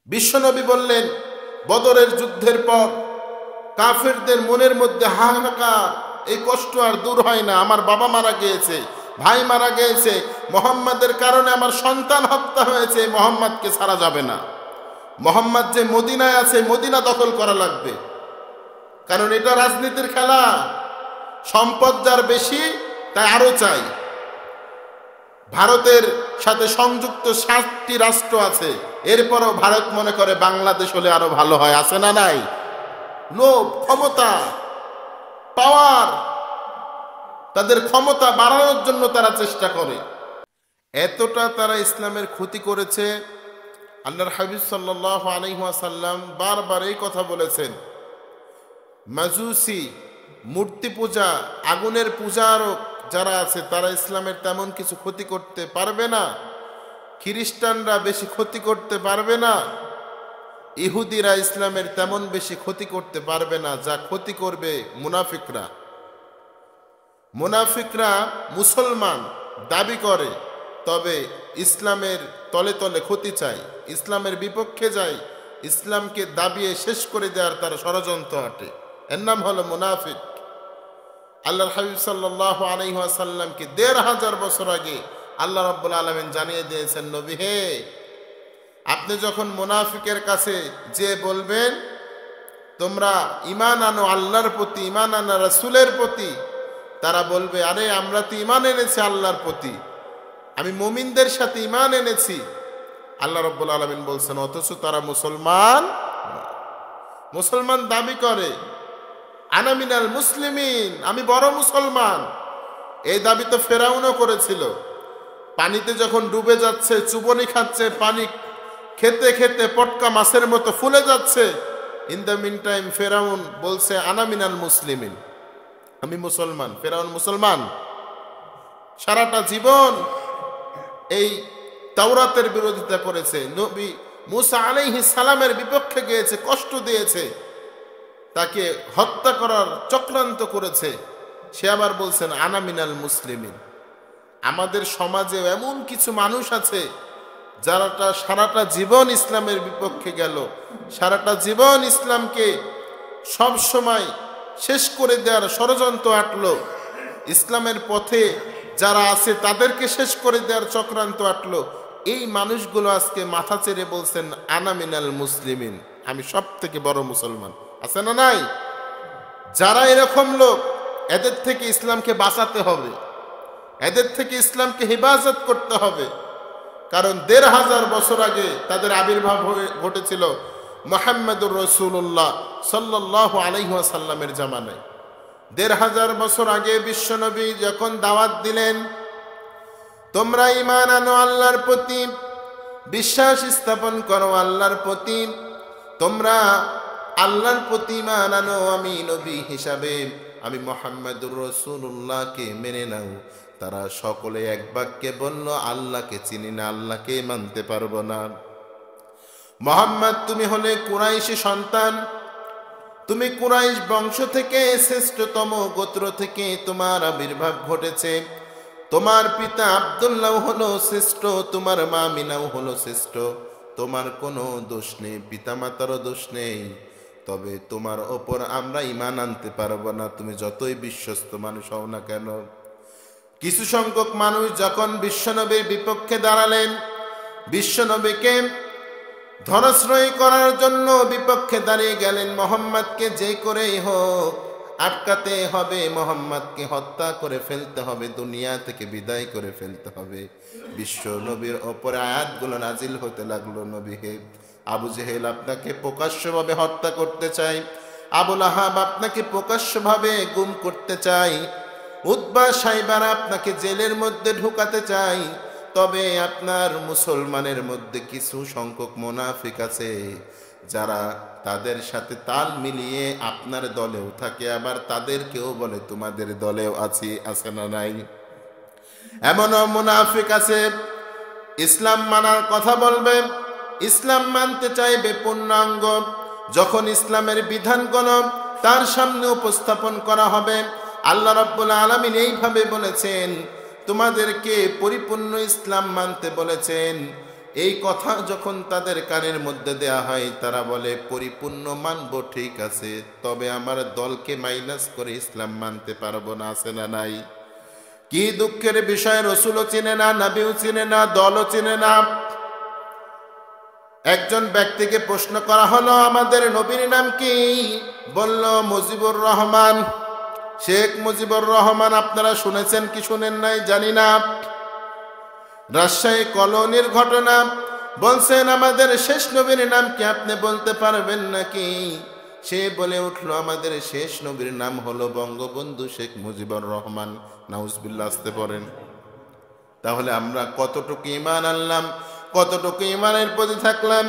বিশ্বনবী বললেন, বদরের যুদ্ধের পর কাফেরদের মনের মধ্যে হাহাকার, এই কষ্ট আর দূর হয় না। আমার বাবা মারা গিয়েছে, ভাই মারা গিয়েছে, মোহাম্মদের কারণে আমার সন্তান হত্যা হয়েছে, মোহাম্মদকে ছাড়া যাবে না। মোহাম্মদ যে মদিনায় আছে, মদিনা দখল করা লাগবে, কারণ এটা রাজনীতির খেলা। সম্পদ যার বেশি তাই আরো চাই। ভারতের সাথে সংযুক্ত 7টি রাষ্ট্র আছে, এরপরও ভারত মনে করে বাংলাদেশ হলে আরো ভালো হয়। আছে না নাই? লোভ, ক্ষমতা, পাওয়ার, তাদের ক্ষমতা বাড়ানোর জন্য তারা চেষ্টা করে। এতটা তারা ইসলামের ক্ষতি করেছে। আল্লাহর হাবিব সাল্লাল্লাহু আলাইহি ওয়াসাল্লাম বারবার এই কথা বলেছেন, মাজুসি, মূর্তি পূজা, আগুনের পূজারক যারা আছে তারা ইসলামের তেমন কিছু ক্ষতি করতে পারবে না। খ্রিস্টানরা বেশি ক্ষতি করতে পারবে না। ইহুদিরা ইসলামের তেমন বেশি ক্ষতি করতে পারবে না, যা ক্ষতি করবে মুনাফিকরা। মুনাফিকরা মুসলমান দাবি করে, তবে ইসলামের তলে তলে ক্ষতি চায়, ইসলামের বিপক্ষে যায়, ইসলামকে দাবিয়ে শেষ করে দেওয়ার তার ষড়যন্ত্র আটে। এর নাম হলো মুনাফিক। আল্লাহর হাবিব সাল্লাল্লাহু আলাইহি ওয়াসাল্লামকে ১৫০০ বছর আগে আল্লাহ রাব্বুল আলামিন জানিয়ে দিয়েছেন, নবী হে, আপনি যখন মুনাফিকের কাছে যে বলবেন তোমরা ঈমান আনো আল্লাহর প্রতি, ঈমান আনো রাসূলের প্রতি, তারা বলবে, আরে আমরা তো ঈমান এনেছি আল্লাহর প্রতি, আমি মুমিনদের সাথে ঈমান এনেছি। আল্লাহ রাব্বুল আলামিন বলছেন, অথচ তারা মুসলমান দাবি করে। আনা মিনাল মুসলিমিন, আমি বড় মুসলমান। এই দাবি তো ফেরাউনও করেছিল। পানিতে যখন ডুবে যাচ্ছে, চুবনি খাচ্ছে, পানি খেতে খেতে পটকা মাছের মতো ফুলে যাচ্ছে, ইন দ্য মিন টাইম ফেরাউন বলছে, আনা মিনাল মুসলিমিন, আমি মুসলমান। ফেরাউন মুসলমান। সারাটা জীবন এই তাওরাতের বিরোধিতা করেছে, নবী মুসা আলাইহিস সালামের বিপক্ষে গিয়েছে, কষ্ট দিয়েছে, তাকে হত্যা করার চক্রান্ত করেছে। সে আবার বলছেন আনা মিনাল মুসলিমিন। আমাদের সমাজে এমন কিছু মানুষ আছে যারা সারাটা জীবন ইসলামের বিপক্ষে গেল, সারাটা জীবন ইসলামকে সব সময় শেষ করে দেওয়ার ষড়যন্ত্র আটলো, ইসলামের পথে যারা আছে তাদেরকে শেষ করে দেওয়ার চক্রান্ত আটলো। এই মানুষগুলো আজকে মাথা চেড়ে বলছেন আনা মিনাল মুসলিমিন, আমি সব থেকে বড় মুসলমান। আছে না নাই? যারা এরকম লোক, এদের থেকে ইসলামকে বাঁচাতে হবে, এদের থেকে ইসলামকে হেফাজত করতে হবে। কারণ ১৫০০ বছর আগে তাদের আবির্ভাব ঘটেছিল মুহাম্মদুর রাসূলুল্লাহ সাল্লাল্লাহু আলাইহি ওয়াসাল্লামের জামানায়। ১৫০০ বছর আগে বিশ্বনবী যখন দাওয়াত দিলেন, তোমরা ঈমান আনো আল্লাহর প্রতি, বিশ্বাস স্থাপন করো আল্লাহর প্রতি, তোমরা আল্লাহর প্রতি ঈমান আনো, আমি নবী হিসাবে আমি মুহাম্মদুর রাসূলুল্লাহকে মেনে নাও। তারা সকলে এক বাক্যে বলল, আল্লাহকে চিনি না, আল্লাহকে মানতে পারবো না। মুহাম্মদ, তুমি হলে কুরাইশি সন্তান, তুমি কুরাইশ বংশ থেকে শ্রেষ্ঠতম গোত্র থেকে তোমার আবির্ভাব ঘটেছে। তোমার পিতা আব্দুল্লাহ হলো শ্রেষ্ঠ, তোমার মা মিনাও হলো শ্রেষ্ঠ, তোমার কোনো দোষ নেই, পিতামাতারও দোষ নেই, তবে তোমার ওপর আমরা ঈমান আনতে পারবো না, তুমি যতই বিশ্বস্ত মানুষ হও না কেন। কিছু সংখ্যক মানুষ যখন বিশ্বনবীর বিপক্ষে দাঁড়ালেন, বিশ্বনবীকে ধরাশ্রয় করার জন্য বিপক্ষে দাঁড়িয়ে গেলেন, মোহাম্মদকে যে করেই হোক আটকাতে হবে, মোহাম্মদকে হত্যা করে ফেলতে হবে, দুনিয়া থেকে বিদায় করে ফেলতে হবে। বিশ্ব নবীর ওপরে আয়াতগুলো নাজিল হতে লাগলো, নবী হে, আবু জেহেল আপনাকে প্রকাশ্যভাবে হত্যা করতে চায়, আবু লাহাব আপনাকে প্রকাশ্যভাবে গুম করতে চায়, উতবা সাইবারা আপনাকে জেলের মধ্যে ঢুকাতে চায়। তবে আপনার মুসলমানের মধ্যে কিছু সংখ্যক মুনাফিক আছে যারা তাদের সাথে তাল মিলিয়ে আপনার দলেও থাকে, আবার তাদেরকেও বলে তোমাদের দলেও আছি। আছে না নাই? এমনও মুনাফিক আছে ইসলাম মানার কথা বলবে, ইসলাম মানতে চাইবে পূর্ণাঙ্গ, যখন ইসলামের বিধানগুলো তার সামনে উপস্থাপন করা হবে, আল্লাহ রাব্বুল আলামিন এইভাবে বলেছেন, তোমাদেরকে পরিপূর্ণ ইসলাম মানতে বলেছেন, এই কথা যখন তাদের কানের মধ্যে দেয়া হয়, তারা বলে পরিপূর্ণ মানব, ঠিক আছে, তবে আমার দলকে মাইনাস করে ইসলাম মানতে পারবো না। আছে না নাই? কি দুঃখের বিষয়, রসুলও চিনে না, নবীও চিনে না, দলও চিনে না। একজন ব্যক্তিকে প্রশ্ন করা হলো, আমাদের নবীর নাম কি? বলল মুজিবুর রহমান। শেখ মুজিবুর রহমান আপনারা শুনেছেন কি শুনেন নাই জানি না। রাজশাহী কলোনির ঘটনা বলছেন, আমাদের শেষ নবীর নাম কি আপনি বলতে পারবেন নাকি? সে বলে উঠলো, আমাদের শেষ নবীর নাম হলো বঙ্গবন্ধু শেখ মুজিবুর রহমান। নাউজুবিল্লাহ, আসতে পারেন। তাহলে আমরা কতটুকু ঈমান আনলাম, কতটুকু ঈমানের প্রতি থাকলাম?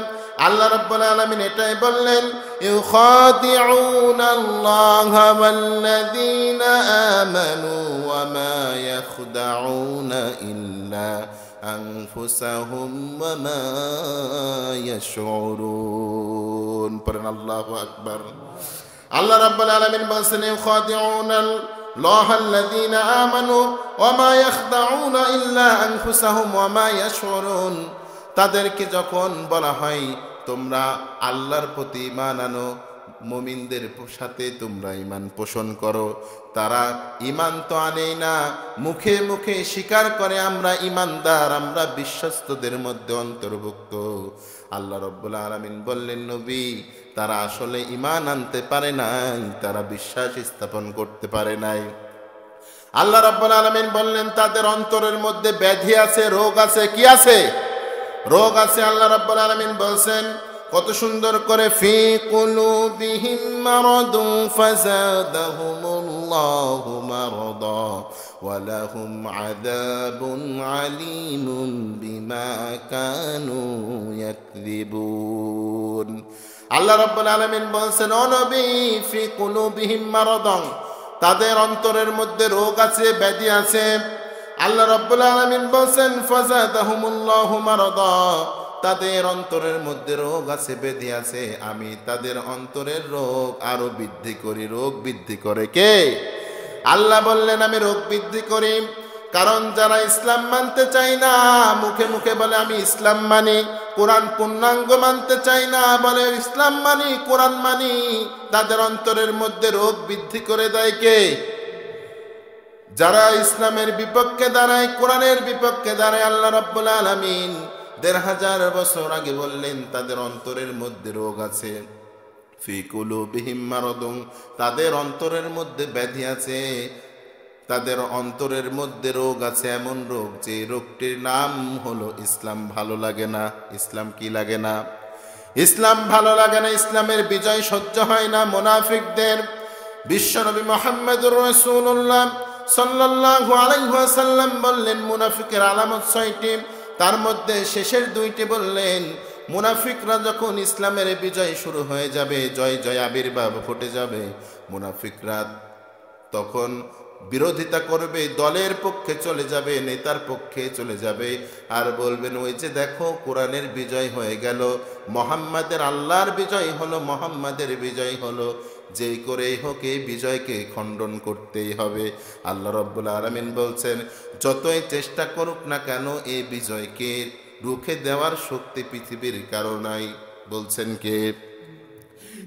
আল্লাহ রাব্বুল আলামিন এটাই বললেন, ইউখাদিউনাল্লাহা ওয়াল্লাযীনা আমানু ওয়া মা ইয়াখদাউনা ইল্লা আনফুসাহুম ওয়া মা ইয়াশউরুন। পড়েন আল্লাহু আকবার। আল্লাহ রাব্বুল আলামিন বলেন, ইউখাদিউনাল্লাহা আল্লাযীনা আমানু ওয়া মা ইয়াখদাউনা ইল্লা আনফুসাহুম ওয়া মা ইয়াশউরুন। তাদেরকে যখন বলা হয় তোমরা আল্লাহর প্রতি ঈমান আনো, মুমিনদের সাথে তোমরা ঈমান পোষণ করো, তারা ঈমান তো আনেই না, মুখে মুখে স্বীকার করে আমরা ঈমানদার, আমরা বিশ্বস্তদের মধ্যে অন্তর্ভুক্ত। আল্লাহ রাব্বুল আলামিন বললেন, নবী, তারা আসলে ঈমান আনতে পারে নাই, তারা বিশ্বাস স্থাপন করতে পারে নাই। আল্লাহ রাব্বুল আলামিন বললেন, তাদের অন্তরের মধ্যে ব্যাধি আছে, রোগ আছে। কি আছে? রোগ আছে। আল্লাহ রাব্বুল আলামিন বলছেন কত সুন্দর করে, ফি কুলুবিহিম মারাদুন ফাযাদাহুমুল্লাহু মারাদা ওয়া লাহুম আযাবুন আলীমুন বিমা কানু ইয়াকযিবুন। আল্লাহ রাব্বুল আলামিন বলছেন, ও নবী, ফি কুলুবিহিম মারাদুন, তাদের অন্তরের মধ্যে রোগ আছে, ব্যাধি আছে। আল্লাহ রাব্বুল আলামিন বলেন, ফাযাদাহুমুল্লাহু মারাদা, তাদের অন্তরের মধ্যে রোগ আছে, ব্যাধি আছে, আমি তাদের অন্তরের রোগ আরো বৃদ্ধি করি। রোগ বৃদ্ধি করে কে? আল্লাহ বললেন, আমি রোগ বৃদ্ধি করি। কারণ যারা ইসলাম মানতে চায় না, মুখে মুখে বলে আমি ইসলাম মানি, কোরআন পূর্ণাঙ্গ মানতে চায় না, বলে ইসলাম মানি, কোরআন মানি, তাদের অন্তরের মধ্যে রোগ বৃদ্ধি করে দেয় কে? যারা ইসলামের বিপক্ষে দাঁড়ায়, কোরআনের বিপক্ষে দাঁড়ায়। আল্লাহ রাব্বুল আলামিন ১৫০০ বছর আগে বললেন তাদের অন্তরের মধ্যে রোগ আছে। ফি কুলুবিহিম মারাদুন, তাদের অন্তরের মধ্যে ব্যাধি আছে, তাদের অন্তরের মধ্যে রোগ আছে, এমন রোগ যে রোগটির নাম হলো ইসলাম ভালো লাগে না। ইসলাম কি লাগে না? ইসলাম ভালো লাগে না, ইসলামের বিজয় সহ্য হয় না মুনাফিকদের। বিশ্বনবী মুহাম্মদুর রাসূলুল্লাহ সাল্লাল্লাহু আলাইহি ওয়াসাল্লাম বললেন, মুনাফিকের আলামত ৬টি, তার মধ্যে শেষের ২টি বললেন, মুনাফিকরা যখন ইসলামের বিজয় শুরু হয়ে যাবে, জয় জয় আবির্ভাব ঘটে যাবে, মুনাফিকরা তখন বিরোধিতা করবে, দলের পক্ষে চলে যাবে, নেতার পক্ষে চলে যাবে, আর বলবেন, ওই যে দেখো কোরআনের বিজয় হয়ে গেল, মুহাম্মাদের, আল্লাহর বিজয় হলো, মুহাম্মাদের বিজয় হলো, যেই করেই হোক এই বিজয়কে খণ্ডন করতেই হবে। আল্লাহ রাব্বুল আলামিন বলছেন, যতই চেষ্টা করুক না কেন এই বিজয়কে রুখে দেওয়ার শক্তি পৃথিবীর কারো নাই। বলছেন কে?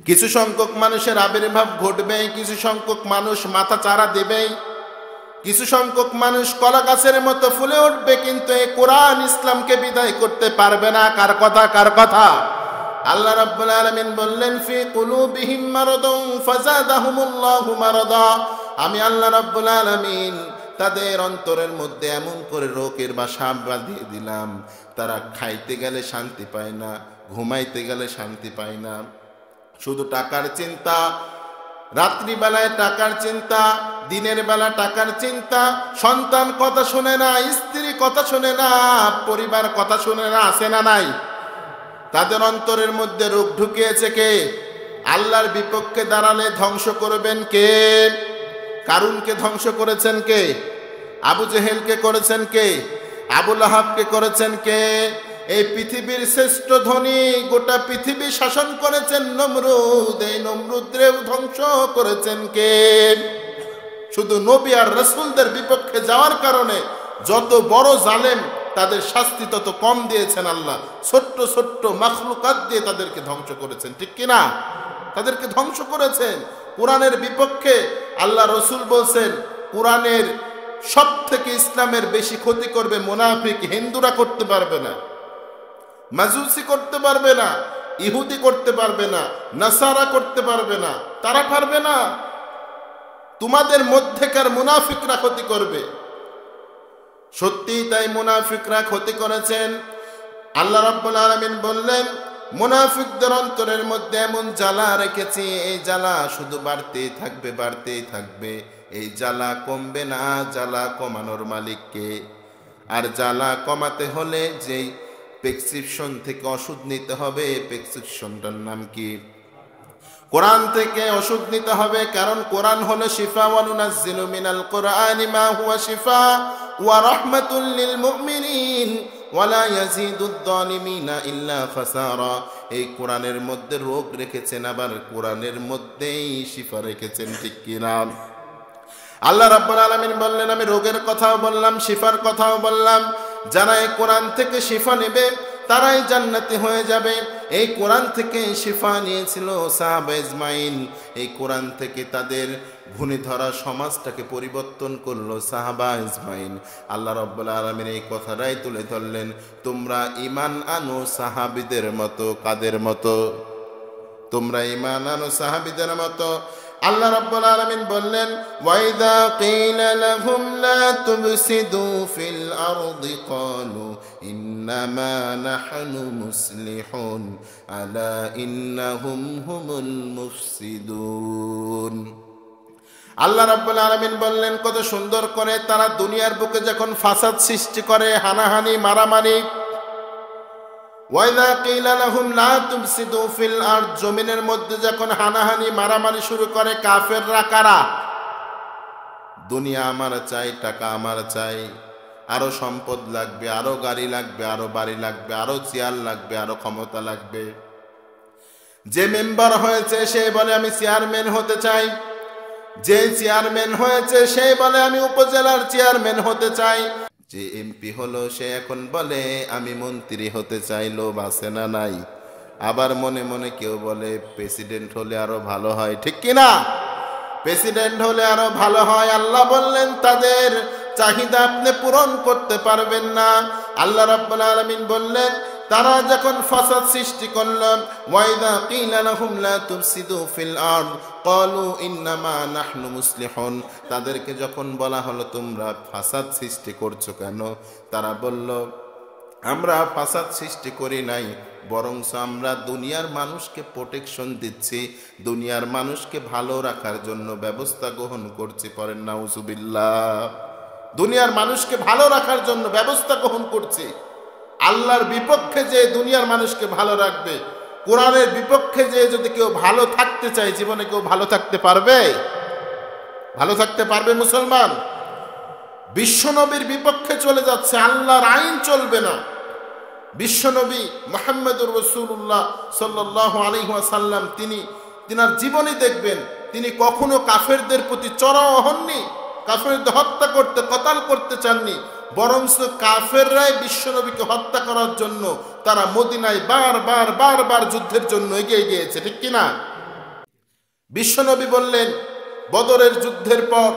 কিছু সংখ্যক মানুষের আবির্ভাব ঘটবে, কিছু সংখ্যক মানুষ মাথা চারা দেবে, কিছু সংখ্যক মানুষ কলা গাছের মতো ফুলে উঠবে, কিন্তু এই কোরআন ইসলামকে বিদায় করতে পারবে না। কার কথা? কার কথা? আল্লাহ রাব্বুল আলামিন বললেন, ফি কুলুবিহিম মারাদুন ফাযাদাহুমুল্লাহু মারাদা, আমি আল্লাহ রাব্বুল আলামিন তাদের অন্তরের মধ্যে এমন করে রোগের বাসা বাঁধিয়ে দিলাম, তারা খাইতে গেলে শান্তি পায় না, ঘুমাইতে গেলে শান্তি পায় না, শুধু টাকার চিন্তা, রাত্রিবেলায় টাকার চিন্তা, দিনের বেলা টাকার চিন্তা, সন্তান কথা শোনে না, স্ত্রী কথা শোনে না, পরিবার কথা শোনে না। আছে না নাই? তাদের অন্তরের মধ্যে রোগ ঢুকিয়েছে কে? আল্লাহর বিপক্ষে দাঁড়ালে ধ্বংস করবেন কে? কারুনকে ধ্বংস করেছেন কে? আবু জেহেলকে করেছেন কে? আবু লাহাবকে করেছেন কে? এই পৃথিবীর শ্রেষ্ঠ ধনী, গোটা পৃথিবী শাসন করেছেন নমরুদ, এই নমরুদরেও ধ্বংস করেছেন কে? শুধু নবী আর রাসূলদের বিপক্ষে যাওয়ার কারণে যত বড় জালেম তাদের শাস্তি তত কম দিয়েছেন আল্লাহ। ছোট্ট ছোট্ট মাখলুকাত দিয়ে তাদেরকে ধ্বংস করেছেন, ঠিক কিনা? তাদেরকে ধ্বংস করেছেন। কোরআনের বিপক্ষে আল্লাহ রসুল বলছেন, কোরআনের সব থেকে ইসলামের বেশি ক্ষতি করবে মুনাফিক। হিন্দুরা করতে পারবে না, মাজুসি করতে পারবে না, ইহুদি করতে পারবে না, নাসারা করতে পারবে না, তারা পারবে না। তোমাদের মধ্যেকার মুনাফিকরা ক্ষতি করবে। সত্যি তাই, মুনাফিকরা ক্ষতি করেছেন। আল্লাহ রাব্বুল আলামিন বললেন, মুনাফিকদের অন্তরের মধ্যে এমন জ্বালা রেখেছি, এই জ্বালা শুধু বাড়তেই থাকবে, বাড়তেই থাকবে। এই জ্বালা কমবে না। জ্বালা কমানোর মালিককে। আর জ্বালা কমাতে হলে যেই প্রেসক্রিপশন থেকে ওষুধ নিতে হবে, প্রেসক্রিপশনটার নাম কি? কোরআন থেকে ওষুধ নিতে হবে। কারণ কোরআন হলো শিফা, ওয়া নুনাজ্জিলু মিনাল কুরআনি মা হুয়া শিফা ওয়া রাহমাতুল লিল মুমিনিন ওয়া লা ইয়াজিদুদ যালিমিনা ইল্লা খাসারা। এই কোরআনের মধ্যে রোগ রেখেছেন, আবার কোরআনের মধ্যেই শিফা রেখেছেন, ঠিক কি না? আল্লাহ রাব্বুল আলামিন বললেন, আমি রোগের কথাও বললাম, শিফার কথাও বললাম। যারা এই কোরআন থেকে শিফা নেবে তারাই জান্নাতি হয়ে যাবে। এই কোরআন থেকে শিফা নিয়েছিল সাহাবা ইজমাইন। এই কোরআন থেকে তাদের ঘুণে ধরা সমাজটাকে পরিবর্তন করলো সাহাবা ইজমাইন। আল্লাহ রাব্বুল আলামিন এই কথাটাই তুলে ধরলেন, তোমরা ঈমান আনো সাহাবীদের মতো। কাদের মতো? তোমরা ঈমান আনো সাহাবীদের মতো। আল্লাহ রাব্বুল আলামিন বললেন, ওয়াইদা কিলা লাহুম লা তুবসিদু ফিল আরদি ক্বালু ইন্নামা নাহনু মুসলিহুন আলা ইন্নাহুম হুমুল মুফসিদুন। আল্লাহ রাব্বুল আলামিন বললেন, কত সুন্দর করে তারা দুনিয়ার বুকে যখন ফাসাদ সৃষ্টি করে, হানাহানি, মারামারি, ওয়াইদা কিলা লাহুম লা তুফসিদু ফিল আরদ, জমিনের মধ্যে যখন হানাহানি মারামারি শুরু করে কাফেররা, কারা? দুনিয়া আমার চাই, টাকা আমার চাই, আরো সম্পদ লাগবে, আরো গাড়ি লাগবে, আরো বাড়ি লাগবে, আরো চেয়ার লাগবে, আরো ক্ষমতা লাগবে। যে মেম্বার হয়েছে সে বলে আমি চেয়ারম্যান হতে চাই, যে চেয়ারম্যান হয়েছে সে বলে আমি উপজেলার চেয়ারম্যান হতে চাই, যে এমপি হলো সে এখন বলে আমি মন্ত্রী হতে চাই। লোভ আছে না নাই? আবার মনে মনে কেউ বলে প্রেসিডেন্ট হলে আরো ভালো হয়, ঠিক কিনা? প্রেসিডেন্ট হলে আরো ভালো হয়। আল্লাহ বললেন তাদের চাহিদা আপনি পূরণ করতে পারবেন না। আল্লাহ রাব্বুল আলামিন বললেন, তারা যখন ফাসাদ সৃষ্টি করল, ওয়াইদা কিলা লাহুম লা তুফসিদু ফিল আরদ ক্বালু ইন্নামা নাহনু মুসলিহুন, তাদেরকে যখন বলা হলো তোমরা ফাসাদ সৃষ্টি করছো কেন, তারা বলল আমরা ফাসাদ সৃষ্টি করি নাই, বরং আমরা দুনিয়ার মানুষকে প্রোটেকশন দিচ্ছি, দুনিয়ার মানুষকে ভালো রাখার জন্য ব্যবস্থা গ্রহণ করছি। পড়েন নাউজুবিল্লাহ। দুনিয়ার মানুষকে ভালো রাখার জন্য ব্যবস্থা গ্রহণ করছি। আল্লাহর বিপক্ষে যে দুনিয়ার মানুষকে ভালো রাখবে, কোরআনের বিপক্ষে যে যদি কেউ ভালো থাকতে চায়, জীবনে কেউ ভালো থাকতে পারবে? ভালো থাকতে পারবে মুসলমান? বিশ্বনবীর বিপক্ষে চলে যাচ্ছে, আল্লাহর আইন চলবে না। বিশ্বনবী মুহাম্মদুর রাসূলুল্লাহ সাল্লাল্লাহু আলাইহি ওয়াসাল্লাম তিনার জীবনী দেখবেন, তিনি কখনো কাফেরদের প্রতি চড়াও হননি, কাফেরদের হত্যা করতে, কতাল করতে চাননি। বরঞ্চ কাফেররাই বিশ্বনবীকে হত্যা করার জন্য তারা মদিনায় বারবার যুদ্ধের জন্য এগিয়ে গিয়েছে, ঠিক কিনা? বিশ্বনবী বললেন, বদরের যুদ্ধের পর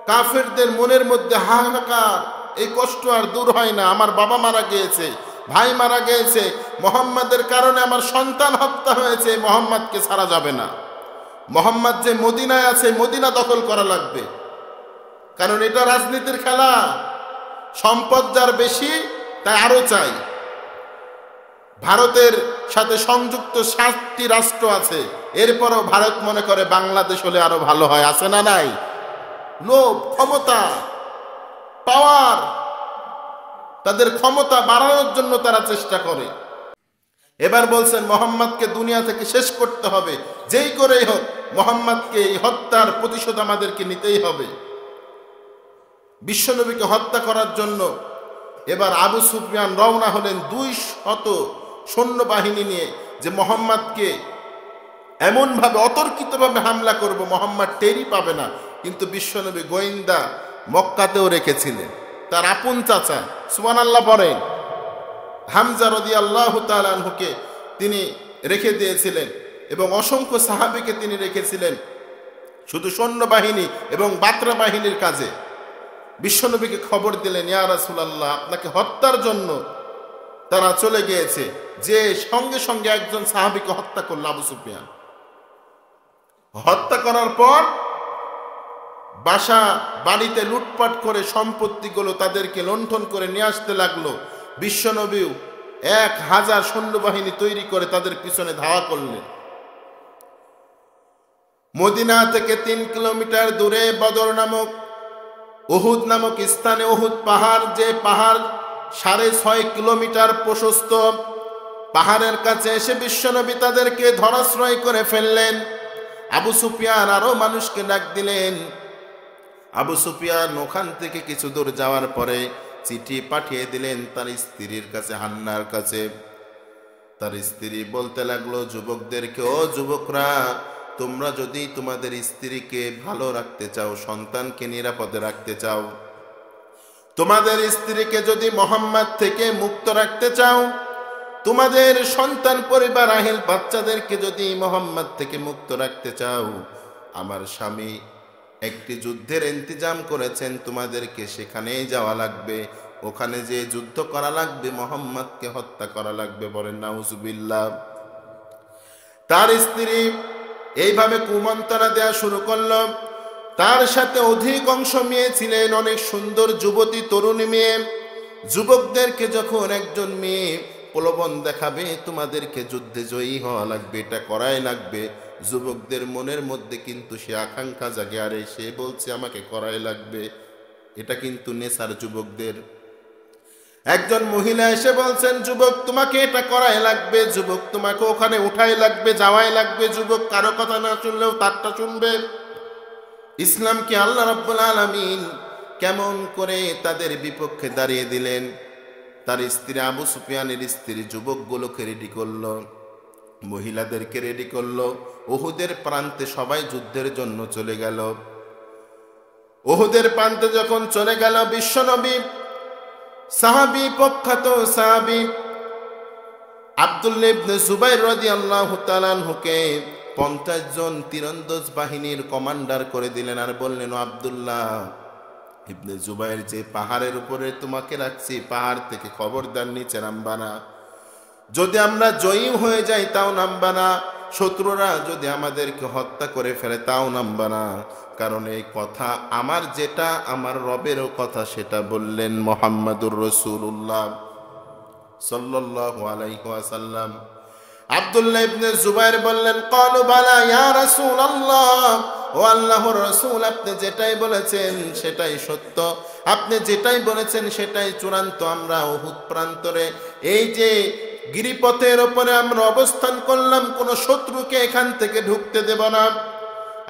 কাফেরদের মনের মধ্যে হাহাকার, এই কষ্ট আর দূর হয় না। আমার বাবা মারা গিয়েছে, ভাই মারা গিয়েছে, মুহাম্মাদের কারণে আমার সন্তান হত্যা হয়েছে, মুহাম্মাদকে ছাড়া যাবে না। মুহাম্মাদ যে মদিনায় আছে, মদিনা দখল করা লাগবে। কারণ এটা রাজনীতির খেলা। সম্পদ যার বেশি তাই আরো চাই। ভারতের সাথে সংযুক্ত 7টি রাষ্ট্র আছে, এরপরও ভারত মনে করে বাংলাদেশ হলে আরো ভালো হয়। আছে না নাই? লোভ, ক্ষমতা, পাওয়ার, তাদের ক্ষমতা বাড়ানোর জন্য তারা চেষ্টা করে। এবার বলছেন মুহাম্মাদকে দুনিয়া থেকে শেষ করতে হবে, যেই করেই হোক মুহাম্মাদকে এই হত্যার প্রতিশোধ আমাদেরকে নিতেই হবে। বিশ্বনবীকে হত্যা করার জন্য এবার আবু সুফিয়ান রওনা হলেন 200 সৈন্যবাহিনী নিয়ে, যে মুহাম্মাদকে এমনভাবে অতর্কিতভাবে হামলা করব মুহাম্মদ টেরই পাবে না। কিন্তু বিশ্বনবী গোয়েন্দা মক্কাতেও রেখেছিলেন, তার আপন চাচা, সুবহানাল্লাহ পড়েন, হামজা রাদিয়াল্লাহু তাআলা আনহুকে তিনি রেখে দিয়েছিলেন এবং অসংখ্য সাহাবীকে তিনি রেখেছিলেন শুধু সৈন্যবাহিনী এবং বাত্রা বাহিনীর কাজে। বিশ্বনবীকে খবর দিলেন, ইয়া রাসূলুল্লাহ, আপনাকে হত্যার জন্য তারা চলে গিয়েছে। যে সঙ্গে সঙ্গে একজন সাহাবীকে হত্যা করল আবু সুফিয়ান। হত্যা করার পর বাড়িতে লুটপাট করে সম্পত্তিগুলো তাদেরকে লুণ্ঠন করে নিয়ে আসতে লাগলো। বিশ্বনবীও 1000 সৈন্যবাহিনী তৈরি করে তাদের পিছনে ধাওয়া করলেন। মদিনা থেকে 3 কিলোমিটার দূরে বদর নামক, উহুদ নামক স্থানে, উহুদ পাহাড়, যে পাহাড় 6.5 কিলোমিটার প্রশস্ত, পাহাড়ের কাছে এসে বিশ্বনবী তাদেরকে ধরাশ্রয় করে ফেললেন। আবু সুফিয়ান আরো মানুষকে ডাক দিলেন। আবু সুফিয়ান ওখান থেকে কিছু দূর যাওয়ার পরে চিঠি পাঠিয়ে দিলেন তার স্ত্রীর কাছে, হান্নার কাছে। তার স্ত্রী বলতে লাগলো যুবকদেরকে, ও যুবকরা, তোমরা যদি তোমাদের স্ত্রীকে ভালো রাখতে চাও, সন্তানকে নিরাপদে রাখতে চাও, তোমাদের স্ত্রীকে যদি মোহাম্মদ থেকে মুক্ত রাখতে চাও, তোমাদের সন্তান, পরিবার, আহিল বাচ্চাদেরকে যদি মোহাম্মদ থেকে মুক্ত রাখতে চাও, আমার স্বামী একটি যুদ্ধের ইন্তজাম করেছেন, তোমাদেরকে সেখানেই যাওয়া লাগবে, ওখানে যে যুদ্ধ করা লাগবে, মোহাম্মদকে হত্যা করা লাগবে। বলেন নাউজুবিল্লাহ। তার স্ত্রী এইভাবে কুমন্ত্রণা দেয়া শুরু করলো। তার সাথে অধিক অংশ মেয়ে ছিলেন, অনেক সুন্দর যুবতী, তরুণী মেয়ে। যুবকদেরকে যখন একজন মেয়ে প্রলোভন দেখাবে, তোমাদেরকে যুদ্ধে জয়ী হওয়া লাগবে, এটা করাই লাগবে, যুবকদের মনের মধ্যে কিন্তু সে আকাঙ্ক্ষা জাগে, আরে সে বলছে আমাকে করাই লাগবে। এটা কিন্তু নেশার যুবকদের। একজন মহিলা এসে বলছেন, যুবক তোমাকে এটা করাই লাগবে, যুবক তোমাকে ওখানে উঠাই লাগবে, যাওয়াই লাগবে। যুবক কারো কথা না শুনলেও তারটা শুনবে। ইসলাম কি আল্লাহ রাব্বুল আলামিন কেমন করে তাদের বিপক্ষে দাঁড়িয়ে দিলেন। তার স্ত্রী, আবু সুফিয়ানের স্ত্রী যুবকগুলোকে রেডি করলো, মহিলাদেরকে রেডি করলো। উহুদের প্রান্তে সবাই যুদ্ধের জন্য চলে গেল। উহুদের প্রান্তে যখন চলে গেল, বিশ্বনবী সাহাবী, প্রখ্যাত সাহাবী আব্দুল্লাহ ইবনে জুবাইর রাদিয়াল্লাহু তাআলা আনহুকে 50 জন তীরন্দাজ বাহিনীর কমান্ডার করে দিলেন। আর বললেন, আব্দুল্লাহ ইবনে জুবাইর, যে পাহাড়ের উপরে তোমাকে রাখছি, পাহাড় থেকে খবরদার নিচে নামবা না। যদি আমরা জয়ী হয়ে যাই তাও নামবা না, শত্রুরা যদি আমাদেরকে হত্যা করে ফেলে তাও নামবা না। কারণ এই কথা আমার, যেটা আমার রবেরও কথা, সেটা বললেন মুহাম্মাদুর রাসূলুল্লাহ সাল্লাল্লাহু আলাইহি ওয়াসাল্লাম। আব্দুল্লাহ ইবনে জুবাইর বললেন, ক্বালু বালা ইয়া রাসূলুল্লাহ, ও আল্লাহর রাসূল, আপনি যেটাই বলেছেন সেটাই সত্য, আপনি যেটাই বলেছেন সেটাই চূড়ান্ত। আমরা উহুদ প্রান্তরে এই যে গিরিপথের উপরে আমরা অবস্থান করলাম, কোনো শত্রুকে এখান থেকে ঢুকতে দেব না।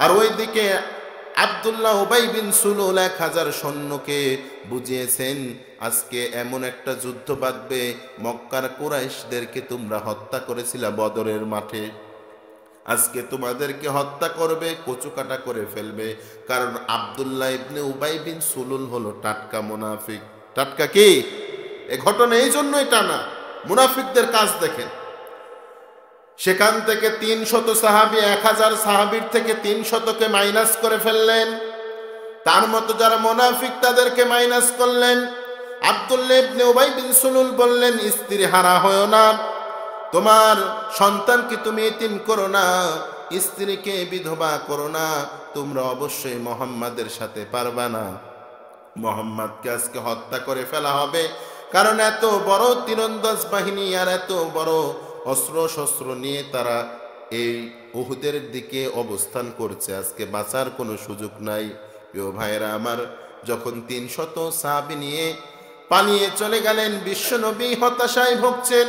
আর ওইদিকে আব্দুল্লাহ উবাই বিন সুলুল 1000 সৈন্যকে বুঝিয়েছেন, আজকে এমন একটা যুদ্ধ বাঁধবে, মক্কার কুরাইশদেরকে তোমরা হত্যা করেছিলা বদরের মাঠে, আজকে তোমাদেরকে হত্যা করবে, কচুকাটা করে ফেলবে। কারণ আব্দুল্লাহ ইবনে উবাই বিন সুলুল হলো টাটকা মুনাফিক। টাটকা কি? এ ঘটনা এই জন্যই টানা, মুনাফিকদের কাজ দেখেন। সেখান থেকে 300 সাহাবী, 1000 সাহাবীর থেকে 300কে মাইনাস করে ফেললেন। তার মতো যারা মুনাফিক তাদেরকে মাইনাস করলেন। আব্দুল্লাহ ইবনে উবাই বিন সুলুল বললেন, স্ত্রী হারা হয়ো না, তোমার সন্তানকে তুমি এতিম করো না, স্ত্রীকে বিধবা করো না, তোমরা অবশ্যই মুহাম্মাদের সাথে পারবা না, মুহাম্মাদকে আজকে হত্যা করে ফেলা হবে। কারণ এত বড় তীরন্দাজ বাহিনী আর এত বড় অস্ত্র শস্ত্র নিয়ে তারা এই উহুদের দিকে অবস্থান করছে, আজকে বাঁচার কোনো সুযোগ নাই। প্রিয় ভাইরা আমার, যখন 300 সাহাবী নিয়ে পালিয়ে চলে গেলেন, বিশ্বনবী হতাশায় ভুগছেন।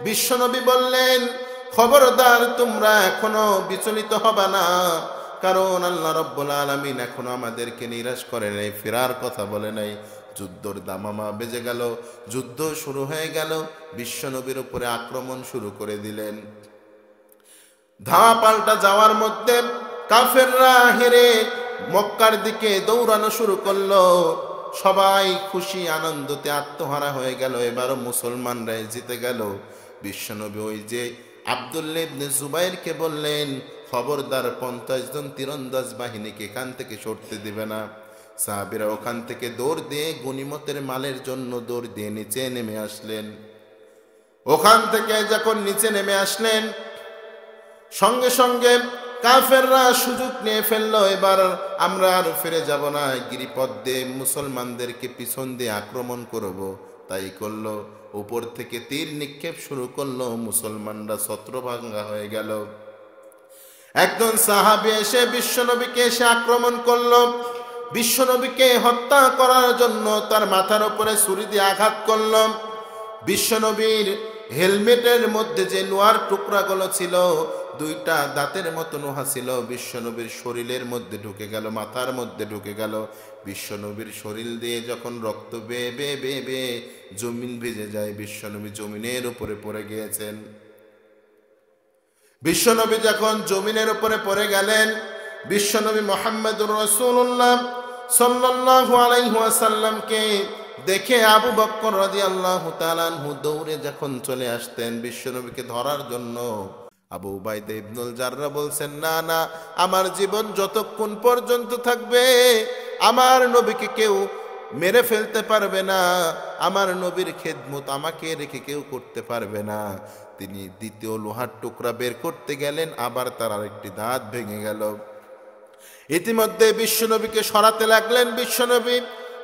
বিশ্বনবী বললেন, খবরদার, তোমরা এখনো বিচলিত হবা না, কারণ আল্লাহ রাব্বুল আলামিন এখনো আমাদেরকে নিরাশ করে নাই, ফেরার কথা বলে নাই। যুদ্ধর দামামা বেজে গেল, যুদ্ধ শুরু হয়ে গেল। বিশ্বনবীর উপরে আক্রমণ শুরু করে দিলেন। ধাওয়া পাল্টা যাওয়ার মধ্যে কাফেররা হেরে মক্কার দিকে দৌড়ানো শুরু করলো। সবাই খুশি আনন্দতে আত্মহারা হয়ে গেল। এবারও মুসলমানরাই জিতে গেল। বিশ্বনবী ওই যে আব্দুল্লাহ ইবনে জুবাইরকে বললেন, খবরদার 50 জন তীরন্দাজ বাহিনীকে এখান থেকে সরতে দিবে না। সাহাবীরা ওখান থেকে দৌড় দিয়ে গনিমতের মালের জন্য দৌড় দিয়ে নিচে নেমে আসলেন। ওখান থেকে যখন নিচে নেমে আসলেন, সঙ্গে সঙ্গে কাফেররা সুযোগ নিয়ে ফেললো, এবার আমরা আর ফিরে যাব না, গিরিপথ দিয়ে মুসলমানদেরকে পিছন দিয়ে আক্রমণ করব। তাই করলো, উপর থেকে তীর নিক্ষেপ শুরু করলো। মুসলমানরা ছত্রভঙ্গ হয়ে গেল। একজন সাহাবী এসে বিশ্বনবীকে এসে আক্রমণ করলো। বিশ্বনবীকে হত্যা করার জন্য তার মাথার উপরে ছুরি দিয়ে আঘাত করল। বিশ্বনবীর হেলমেটের মধ্যে যে লোহার টুকরাগুলো ছিল, দুইটা দাঁতের মতো লোহা ছিল, বিশ্বনবীর শরীরের মধ্যে ঢুকে গেল, মাথার মধ্যে ঢুকে গেল। বিশ্বনবীর শরীর দিয়ে যখন রক্ত বেয়ে বেয়ে বেয়ে বেয়ে জমিন ভিজে যায়, বিশ্বনবী জমিনের উপরে পড়ে গিয়েছেন। বিশ্বনবী যখন জমিনের উপরে পড়ে গেলেন, বিশ্বনবী মুহাম্মদুর রাসূলুল্লাহ সাল্লাল্লাহু আলাইহি ওয়াসাল্লামকে দেখে আবু বকর রাদিয়াল্লাহু তাআলা আনহু দৌড়ে যখন চলে আসতেন বিশ্বনবীকে ধরার জন্য, আবু উবাইদা ইবনুল জাররাহ বলছেন, না না, আমার জীবন যতক্ষণ পর্যন্ত থাকবে আমার নবীকে কেউ মেরে ফেলতে পারবে না, আমার নবীর খেদমত আমাকে রেখে কেউ করতে পারবে না। তিনি দ্বিতীয় লোহার টুকরা বের করতে গেলেন, আবার তার আরেকটি দাঁত ভেঙে গেল। ইতিমধ্যে বিশ্বনবীকে সরাতে লাগলেন। বিশ্বনবী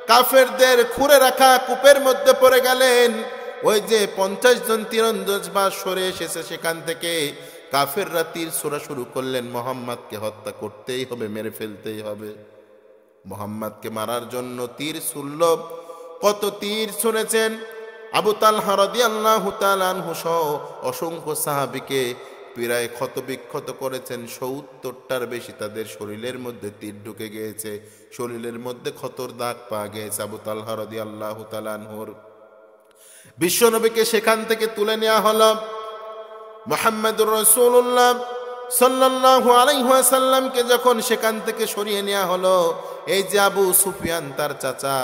কাফেরদের খুঁড়ে রাখা কূপের মধ্যে পড়ে গেলেন। ওই যে 50 জন তীরন্দাজ বা সরে এসেছে, সেখান থেকে কাফেররা তীর ছোড়া শুরু করলেন। মুহাম্মদকে হত্যা করতেই হবে, মেরে ফেলতেই হবে। মুহাম্মদকে মারার জন্য তীর ছুড়ল। কত তীর ছুঁড়েছেন! আবু তালহা রাদিয়াল্লাহু তাআলা আনহু সহ অসংখ্য সাহাবীকে প্রায় ক্ষতবিক্ষত করেছেন। 70টার বেশি তাদের শরীরের মধ্যে তীর ঢুকে গিয়েছে, শরীরের মধ্যে ক্ষতর দাগ পাওয়া গিয়েছে আবু তালহা রাদিয়াল্লাহু তাআলা আনহুর। বিশ্বনবীকে সেখান থেকে তুলে নেওয়া হলো। মুহাম্মদুর রাসূলুল্লাহ সাল্লাল্লাহু আলাইহি ওয়াসাল্লামকে যখন সেখান থেকে সরিয়ে নেওয়া হলো, এই যে আবু সুফিয়ান তার চাচা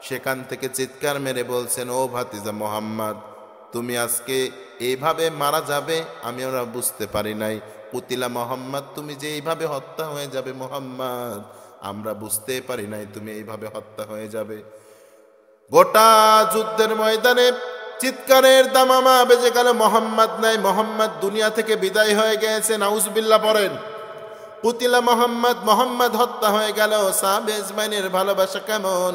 সেখান থেকে চিৎকার মেরে বলছেন, ও ভাতিজা মুহাম্মদ, তুমি আজকে এইভাবে মারা যাবে আমি ওরা বুঝতে পারি নাই। কুতিলা মুহাম্মদ, তুমি যে এইভাবে হত্যা হয়ে যাবে মুহাম্মদ, আমরা বুঝতে পারি নাই তুমি এইভাবে হত্যা হয়ে যাবে। গোটা যুদ্ধের ময়দানে চিৎকারের দামামা বেজে গেল। মুহাম্মদ নাই, মুহাম্মদ দুনিয়া থেকে বিদায় হয়ে গেছে। নাউজুবিল্লাহ পড়েন। কুতিলা মুহাম্মদ, মুহাম্মদ হত্যা হয়ে গেল। সাহাবে আজমাইনের ভালোবাসা কেমন!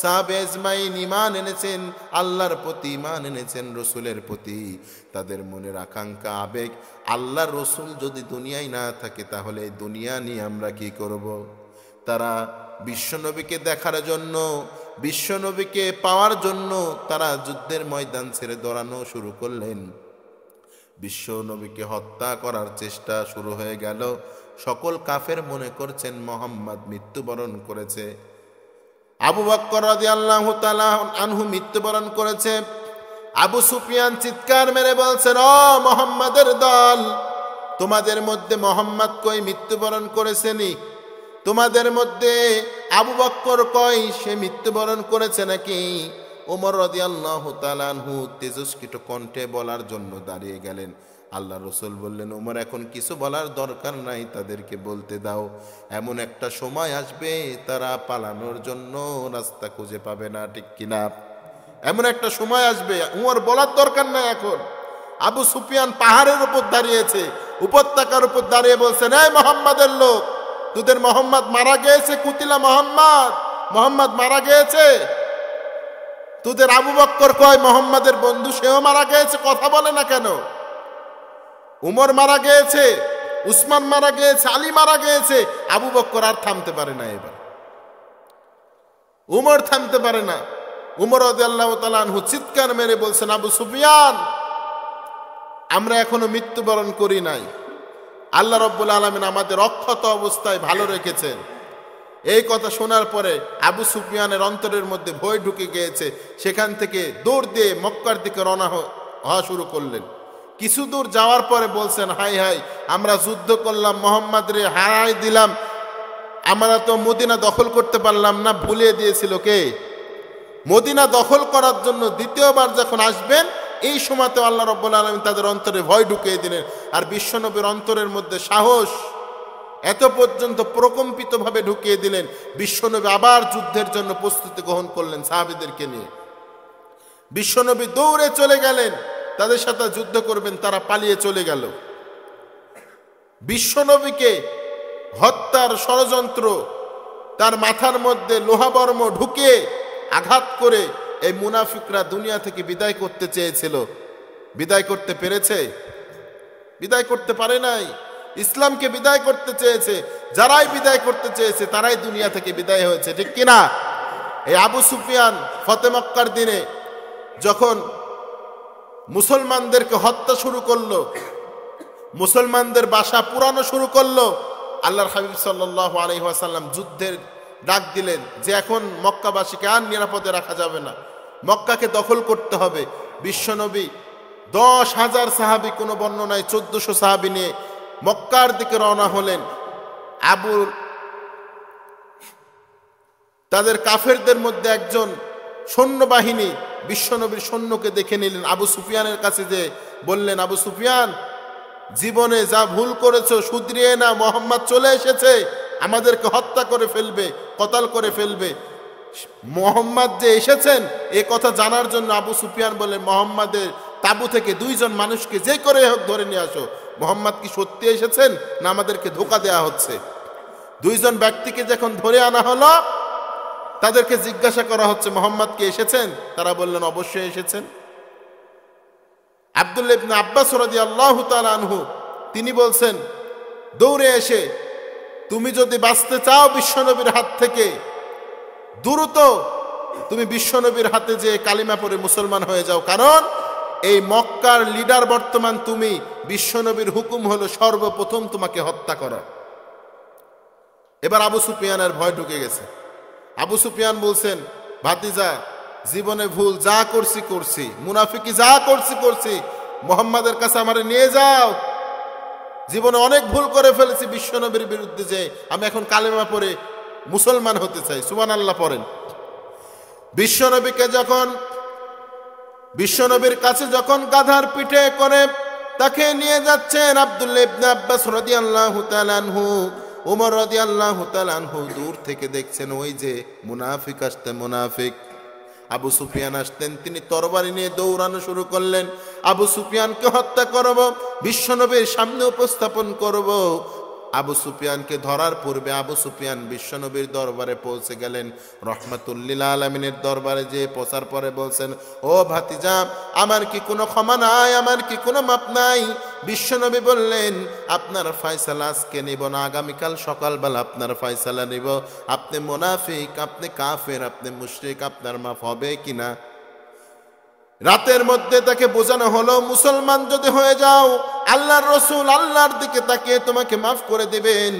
সাহাবে আজমাইন ঈমান এনেছেন আল্লাহর প্রতি, ঈমান এনেছেন রসুলের প্রতি। তাদের মনের আকাঙ্ক্ষা, আবেগ, আল্লাহর রসুল যদি দুনিয়ায় না থাকে তাহলে এই দুনিয়া নিয়ে আমরা কি করব? তারা বিশ্বনবীকে দেখার জন্য, বিশ্বনবীকে পাওয়ার জন্য তারা যুদ্ধের ময়দান ছেড়ে দৌড়ানো শুরু করলেন। বিশ্বনবীকে হত্যা করার চেষ্টা শুরু হয়ে গেল। সকল কাফের মনে করছেন মুহাম্মদ মৃত্যুবরণ করেছে। আবু বকর রাদিয়াল্লাহু তাআলা আনহু মৃত্যুবরণ করেছে। আবু সুফিয়ান চিৎকার মেরে বলছেন, ও মুহাম্মাদের দল, তোমাদের মধ্যে মুহাম্মদ কই মৃত্যুবরণ করেছেনি? তোমাদের মধ্যে আবু বকর কই, সে মৃত্যুবরণ করেছে নাকি? ওমর রাদিয়াল্লাহু তাআলা আনহু তেজস্ক্রিত কণ্ঠে বলার জন্য দাঁড়িয়ে গেলেন। আল্লাহ রসুল বললেন, ওমর এখন কিছু বলার দরকার নাই, তাদেরকে বলতে দাও। এমন একটা সময় আসবে তারা পালানোর জন্য রাস্তা খুঁজে পাবে না, ঠিক কিনা? এমন একটা সময় আসবে, ওমর বলার দরকার নাই এখন। আবু সুফিয়ান পাহাড়ের উপর দাঁড়িয়েছে, উপত্যকার উপর দাঁড়িয়ে বলছেন, এই মুহাম্মাদের লোক, তোদের মুহাম্মদ মারা গিয়েছে। কুতিলা মুহাম্মদ, মুহাম্মদ মারা গিয়েছে। তোদের আবু বকর কয় মুহাম্মাদের বন্ধু, সেও মারা গিয়েছে, কথা বলে না কেন? উমর মারা গিয়েছে, উসমান মারা গিয়েছে, আলী মারা গিয়েছে। আবু বকর আর থামতে পারে না। এবার উমর থামতে পারে না। উমর রাদিয়াল্লাহু তাআলা আনহু চিৎকার মেরে বলছেন, আবু সুফিয়ান, আমরা এখনো মৃত্যুবরণ করি নাই। আল্লাহ রাব্বুল আলামিন আমাদের অক্ষত অবস্থায় ভালো রেখেছেন। এই কথা শোনার পরে আবু সুফিয়ানের অন্তরের মধ্যে ভয় ঢুকে গিয়েছে। সেখান থেকে দৌড় দিয়ে মক্কার দিকে রওনা হওয়া শুরু করলেন। কিছু দূর যাওয়ার পরে বলছেন, হাই হাই, আমরা যুদ্ধ করলাম, মুহাম্মদ রে হারাই দিলাম, আমরা তো মদিনা দখল করতে পারলাম না, ভুলিয়ে দিয়েছিল কে? মদিনা দখল করার জন্য দ্বিতীয়বার যখন আসবেন, এই সময়তে আল্লাহ রাব্বুল আলামিন তাদের অন্তরে ভয় ঢুকিয়ে দিলেন। আর বিশ্বনবীর অন্তরের মধ্যে সাহস এত পর্যন্ত প্রকম্পিতভাবে ঢুকিয়ে দিলেন, বিশ্বনবী আবার যুদ্ধের জন্য প্রস্তুতি গ্রহণ করলেন সাহাবীদেরকে নিয়ে। বিশ্বনবী দৌড়ে চলে গেলেন, তাদের সাথে যুদ্ধ করবেন, তারা পালিয়ে চলে গেল। বিশ্বনবীকে হত্যার ষড়যন্ত্র, তার মাথার মধ্যে লোহাবর্ম ঢুকিয়ে আঘাত করে এই মুনাফিকরা দুনিয়া থেকে বিদায় করতে চেয়েছিল। বিদায় করতে পেরেছে? বিদায় করতে পারে নাই। ইসলামকে বিদায় করতে চেয়েছে, যারাই বিদায় করতে চেয়েছে তারাই দুনিয়া থেকে বিদায় হয়েছে, ঠিক কিনা? এই আবু সুফিয়ান ফতে মক্কার দিনে যখন মুসলমানদেরকে হত্যা শুরু করলো, মুসলমানদের বাসা পুরানো শুরু করলো, আল্লাহর হাবিব সাল্লাল্লাহু আলাইহি ওয়াসাল্লাম যুদ্ধের ডাক দিলেন যে এখন মক্কাবাসীকে আর নিরাপদে রাখা যাবে না, মক্কাকে দখল করতে হবে। বিশ্বনবী 10,000 সাহাবী, কোনো বর্ণনায় 1400 সাহাবী নিয়ে মক্কার দিকে রওনা হলেন। তাদের কাফেরদের মধ্যে একজন সৈন্যবাহিনী বিশ্বনবীর সৈন্যকে দেখে নিলেন। আবু সুফিয়ানের কাছে যে বললেন, আবু সুফিয়ান, জীবনে যা ভুল করেছো শুধরিয়ে না, মোহাম্মদ চলে এসেছে, আমাদেরকে হত্যা করে ফেলবে, কতল করে ফেলবে। মোহাম্মদ যে এসেছেন এ কথা জানার জন্য আবু সুফিয়ান বললেন, মোহাম্মদের তাবু থেকে 2 জন মানুষকে যে করে হোক ধরে নিয়ে আসো। মোহাম্মদ কি সত্যি এসেছেন না আমাদেরকে ধোঁকা দেয়া হচ্ছে? 2 জন ব্যক্তিকে যখন ধরে আনা হলো, তাদেরকে জিজ্ঞাসা করা হচ্ছে, মোহাম্মদ কি এসেছেন? তারা বললেন, অবশ্যই এসেছেন। আব্দুল্লাহ ইবনে আব্বাস রাদিয়াল্লাহু তাআলা আনহু তিনি বলছেন, দৌড়ে এসে, তুমি যদি বাঁচতে চাও বিশ্বনবীর হাত থেকে, দ্রুত তুমি বিশ্বনবীর হাতে যে কালিমা পড়ে মুসলমান হয়ে যাও, কারণ এই মক্কার লিডার বর্তমান তুমি, বিশ্বনবীর হুকুম হলো সর্বপ্রথম তোমাকে হত্যা করা। এবার আবু সুফিয়ানের ভয় ঢুকে গেছে। আবু সুফিয়ান বলছেন, ভাতিজা, জীবনে ভুল যা করছি করছি, মুনাফিকি যা করছি করছি, মুহাম্মাদের কাছে আমারে নিয়ে যাও। জীবনে অনেক ভুল করে ফেলেছি বিশ্বনবীর বিরুদ্ধে, যে আমি এখন কালেমা পড়ে মুসলমান হতে চাই। সুবহানাল্লাহ পড়েন। বিশ্বনবীর কাছে যখন গাধার পিঠে করে তাকে নিয়ে যাচ্ছেন আব্দুল্লাহ ইবনে আব্বাস রাদিয়াল্লাহু তাআলা আনহু, ওমর রাদিয়াল্লাহু তাআলা আনহু দূর থেকে দেখছেন ওই যে মুনাফিক আসতে, মুনাফিক আবু সুফিয়ান আসতেন, তিনি তরবারি নিয়ে দৌড়ানো শুরু করলেন। আবু সুফিয়ানকে হত্যা করব, বিশ্বনবীর সামনে উপস্থাপন করব। আবু সুফিয়ানকে ধরার পূর্বে আবু সুফিয়ান বিশ্বনবীর দরবারে পৌঁছে গেলেন, রহমাতুল লিল আলামিনের দরবারে যে পৌঁছার পরে বলছেন, ও ভাতিজা, আমার কি কোনো ক্ষমা নাই, আমার কি কোনো মাপ নাই? বিশ্বনবী বললেন, আপনার ফয়সালা আজকে নিব না, আগামীকাল সকালবেলা আপনার ফয়সালা নিব। আপনি মুনাফিক, আপনি কাফের, আপনি মুশরিক, আপনার মাফ হবে কিনা? রাতের মধ্যে তাকে বোঝানো হলো, মুসলমান যদি হয়ে যাও আল্লাহর রাসূল আল্লাহর দিকে তাকিয়ে তোমাকে মাফ করে দিবেন।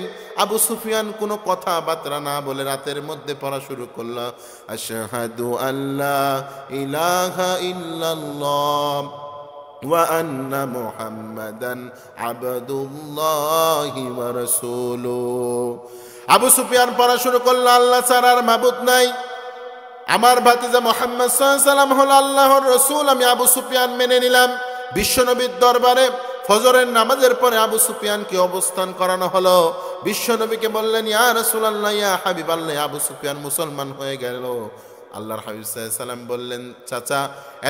আবু সুফিয়ান কোনো কথাবার্তা না বলে রাতের মধ্যে পড়া শুরু করলো, আশহাদু আল্লা ইলাহা ইল্লাল্লাহ ওয়া আন্না মুহাম্মাদান আবদুল্লাহি ওয়া রাসূলুহু। আবু সুফিয়ান পড়া শুরু করলো, আল্লাহ ছাড়া আর মাবুদ নাই, আমার ভাতিজা মুহাম্মদ সাল্লাল্লাহু আলাইহি ওয়াসাল্লাম হলো আল্লাহর রাসূল। আমি আবু সুফিয়ান মেনে নিলাম। বিশ্বনবীর দরবারে ফজরের নামাজের পরে আবু সুফিয়ানকে অবস্থান করানো হলো। বিশ্বনবীকে বললেন, ইয়া রাসূলুল্লাহ, ইয়া হাবিবাল্লাহ, আবু সুফিয়ান মুসলমান হয়ে গেল। আল্লাহর হাবিব সাল্লাল্লাহু আলাইহি ওয়াসাল্লাম বললেন, চাচা,